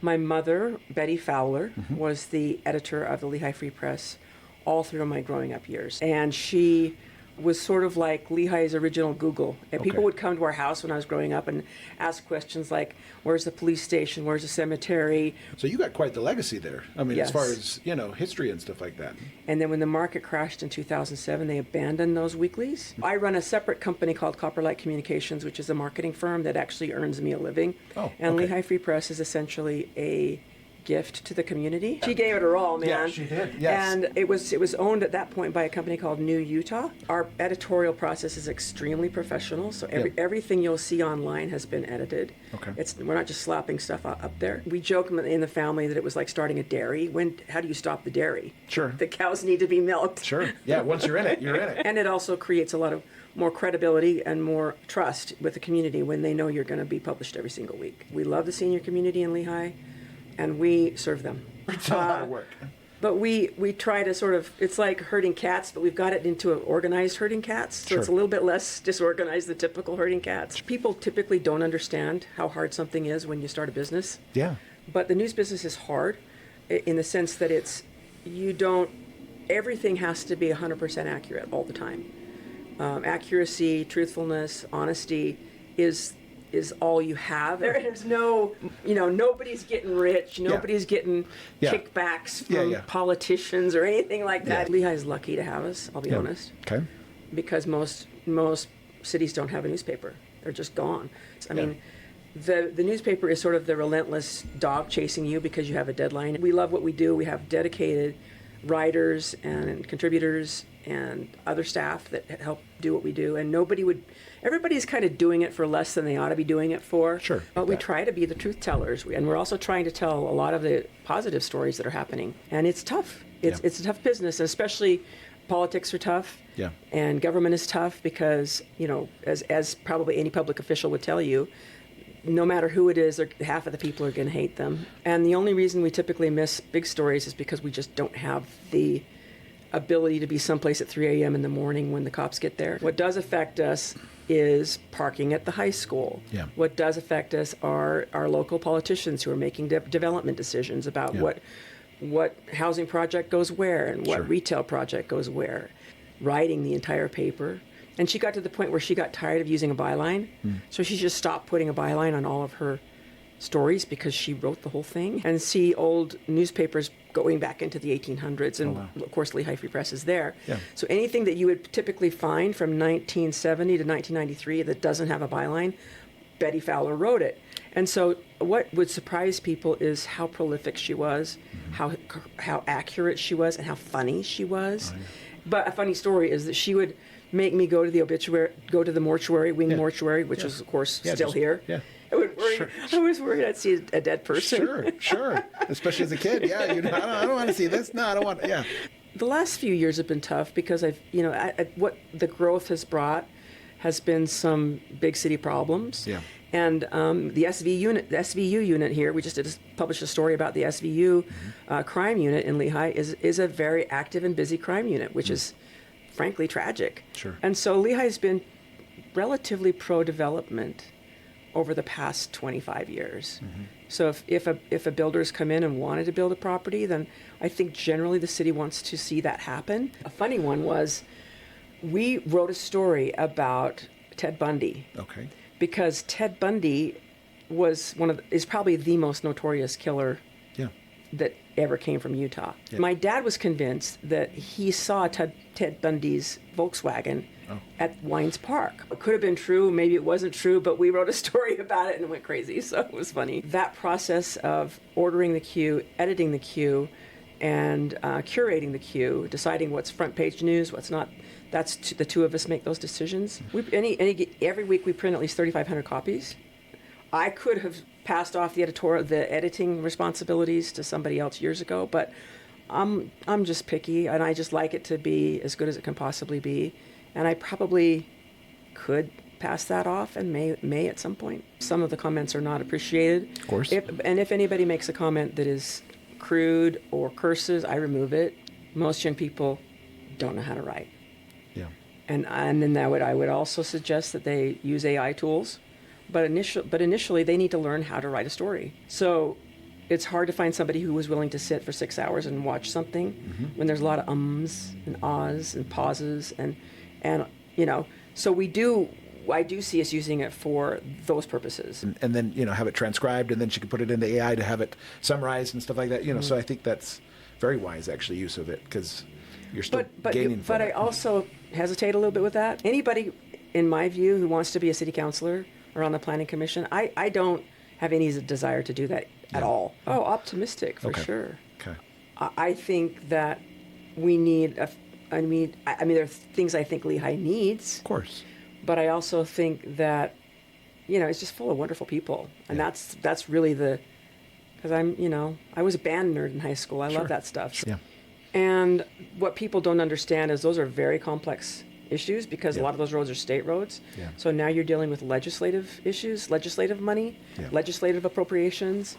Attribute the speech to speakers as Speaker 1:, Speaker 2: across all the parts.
Speaker 1: My mother, Betty Fowler, was the editor of the Lehi Free Press all through my growing up years. And she was sort of like Lehi's original Google. And people would come to our house when I was growing up and ask questions like, where's the police station? Where's the cemetery?
Speaker 2: So you got quite the legacy there. I mean,
Speaker 1: Yes.
Speaker 2: as far as, you know, history and stuff like that.
Speaker 1: And then when the market crashed in 2007, they abandoned those weeklies. I run a separate company called Copperlight Communications, which is a marketing firm that actually earns me a living.
Speaker 2: Oh,
Speaker 1: and
Speaker 2: okay.
Speaker 1: Lehi Free Press is essentially a gift to the community. She gave it her all, man.
Speaker 2: Yeah, she did, yes.
Speaker 1: And it was owned at that point by a company called New Utah. Our editorial process is extremely professional, so everything you'll see online has been edited.
Speaker 2: Okay.
Speaker 1: We're not just slapping stuff up there. We joke in the family that it was like starting a dairy. How do you stop the dairy?
Speaker 2: Sure.
Speaker 1: The cows need to be milked.
Speaker 2: Sure. Yeah, once you're in it, you're in it.
Speaker 1: And it also creates a lot of more credibility and more trust with the community when they know you're going to be published every single week. We love the senior community in Lehi, and we serve them.
Speaker 2: It's a lot of work.
Speaker 1: But we try to sort of, it's like herding cats, but we've got it into an organized herding cats, so
Speaker 2: Sure.
Speaker 1: it's a little bit less disorganized than typical herding cats. People typically don't understand how hard something is when you start a business.
Speaker 2: Yeah.
Speaker 1: But the news business is hard in the sense that everything has to be 100% accurate all the time. Accuracy, truthfulness, honesty is all you have. There's no, nobody's getting rich. Nobody's getting kickbacks from politicians or anything like that. Lehi is lucky to have us, I'll be honest.
Speaker 2: Okay.
Speaker 1: Because most cities don't have a newspaper. They're just gone. I mean, the newspaper is sort of the relentless dog chasing you because you have a deadline. We love what we do. We have dedicated writers and contributors and other staff that help do what we do, and everybody's kind of doing it for less than they ought to be doing it for.
Speaker 2: Sure.
Speaker 1: But we try to be the truth tellers, and we're also trying to tell a lot of the positive stories that are happening. And it's tough. It's a tough business, and especially politics are tough.
Speaker 2: Yeah.
Speaker 1: And government is tough because, as probably any public official would tell you, no matter who it is, half of the people are going to hate them. And the only reason we typically miss big stories is because we just don't have the ability to be someplace at 3 a.m. in the morning when the cops get there. What does affect us is parking at the high school.
Speaker 2: Yeah.
Speaker 1: What does affect us are our local politicians who are making development decisions about what housing project goes where and what retail project goes where. Writing the entire paper. And she got to the point where she got tired of using a byline, so she just stopped putting a byline on all of her stories because she wrote the whole thing. And see old newspapers going back into the 1800s, and of course Lehi Free Press is there.
Speaker 2: Yeah.
Speaker 1: So anything that you would typically find from 1970 to 1993 that doesn't have a byline, Betty Fowler wrote it. And so what would surprise people is how prolific she was, how accurate she was, and how funny she was. But a funny story is that she would make me go to the mortuary, mortuary, which is of course still here.
Speaker 2: Yeah.
Speaker 1: I was worried I'd see a dead person.
Speaker 2: Sure. Especially as a kid. Yeah, I don't want to see this. No, I don't want. Yeah.
Speaker 1: The last few years have been tough because what the growth has brought has been some big city problems.
Speaker 2: Yeah.
Speaker 1: And the SVU unit here, we just published a story about the SVU crime unit in Lehi is a very active and busy crime unit, which is frankly tragic.
Speaker 2: Sure.
Speaker 1: And so Lehi has been relatively pro-development over the past 25 years. So if a builder's come in and wanted to build a property, then I think generally the city wants to see that happen. A funny one was we wrote a story about Ted Bundy.
Speaker 2: Okay.
Speaker 1: Because Ted Bundy is probably the most notorious killer that ever came from Utah. Yeah. My dad was convinced that he saw Ted Bundy's Volkswagen at Wines Park. It could have been true, maybe it wasn't true, but we wrote a story about it and it went crazy, so it was funny. That process of ordering the queue, editing the queue, and curating the queue, deciding what's front page news, what's not, the two of us make those decisions. Every week we print at least 3,500 copies. I could have passed off the editing responsibilities to somebody else years ago, but I'm just picky, and I just like it to be as good as it can possibly be, and I probably could pass that off and may at some point. Some of the comments are not appreciated.
Speaker 2: Of course.
Speaker 1: If anybody makes a comment that is crude or curses, I remove it. Most young people don't know how to write.
Speaker 2: Yeah.
Speaker 1: And then I would also suggest that they use AI tools. But initially, they need to learn how to write a story. So it's hard to find somebody who was willing to sit for 6 hours and watch something when there's a lot of ums and ahs and pauses and so I do see us using it for those purposes.
Speaker 2: And then, have it transcribed, and then she could put it into AI to have it summarized and stuff like that, so I think that's very wise, actually, use of it, because you're still gaining from it.
Speaker 1: But I also hesitate a little bit with that. Anybody, in my view, who wants to be a city councilor or on the planning commission, I don't have any desire to do that at all. Oh, optimistic, for sure.
Speaker 2: Okay.
Speaker 1: I think that we need, there are things I think Lehi needs.
Speaker 2: Of course.
Speaker 1: But I also think that, it's just full of wonderful people. And that's really because I was a band nerd in high school. I love that stuff.
Speaker 2: Yeah.
Speaker 1: And what people don't understand is those are very complex issues because a lot of those roads are state roads.
Speaker 2: Yeah.
Speaker 1: So now you're dealing with legislative issues, legislative money, legislative appropriations.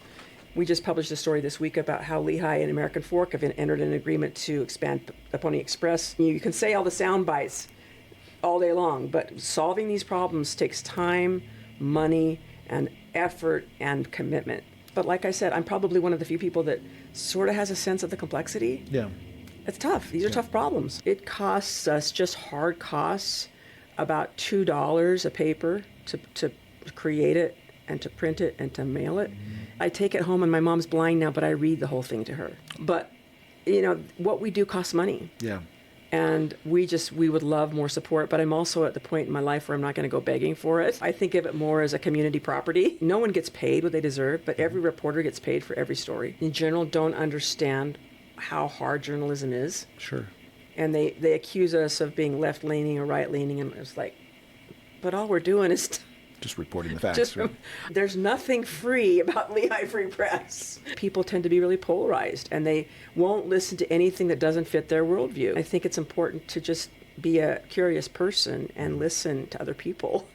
Speaker 1: We just published a story this week about how Lehi and American Fork have entered an agreement to expand the Pony Express. You can say all the sound bites all day long, but solving these problems takes time, money, and effort and commitment. But like I said, I'm probably one of the few people that sort of has a sense of the complexity.
Speaker 2: Yeah.
Speaker 1: It's tough. These are tough problems. It costs us, just hard costs, about $2 a paper to create it and to print it and to mail it. I take it home, and my mom's blind now, but I read the whole thing to her. But, what we do costs money.
Speaker 2: Yeah.
Speaker 1: And we would love more support, but I'm also at the point in my life where I'm not going to go begging for it. I think of it more as a community property. No one gets paid what they deserve, but every reporter gets paid for every story. In general, don't understand how hard journalism is.
Speaker 2: Sure.
Speaker 1: And they accuse us of being left-leaning or right-leaning, and it's like, but all we're doing is
Speaker 2: just reporting the facts. Right?
Speaker 1: There's nothing free about Lehi Free Press. People tend to be really polarized, and they won't listen to anything that doesn't fit their worldview. I think it's important to just be a curious person and listen to other people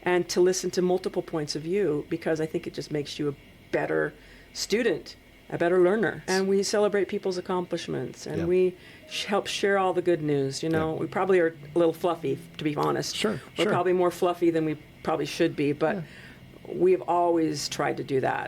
Speaker 1: and to listen to multiple points of view, because I think it just makes you a better student, a better learner. And we celebrate people's accomplishments, and we help share all the good news. We probably are a little fluffy, to be honest.
Speaker 2: Sure.
Speaker 1: We're probably more fluffy than we probably should be, but we've always tried to do that.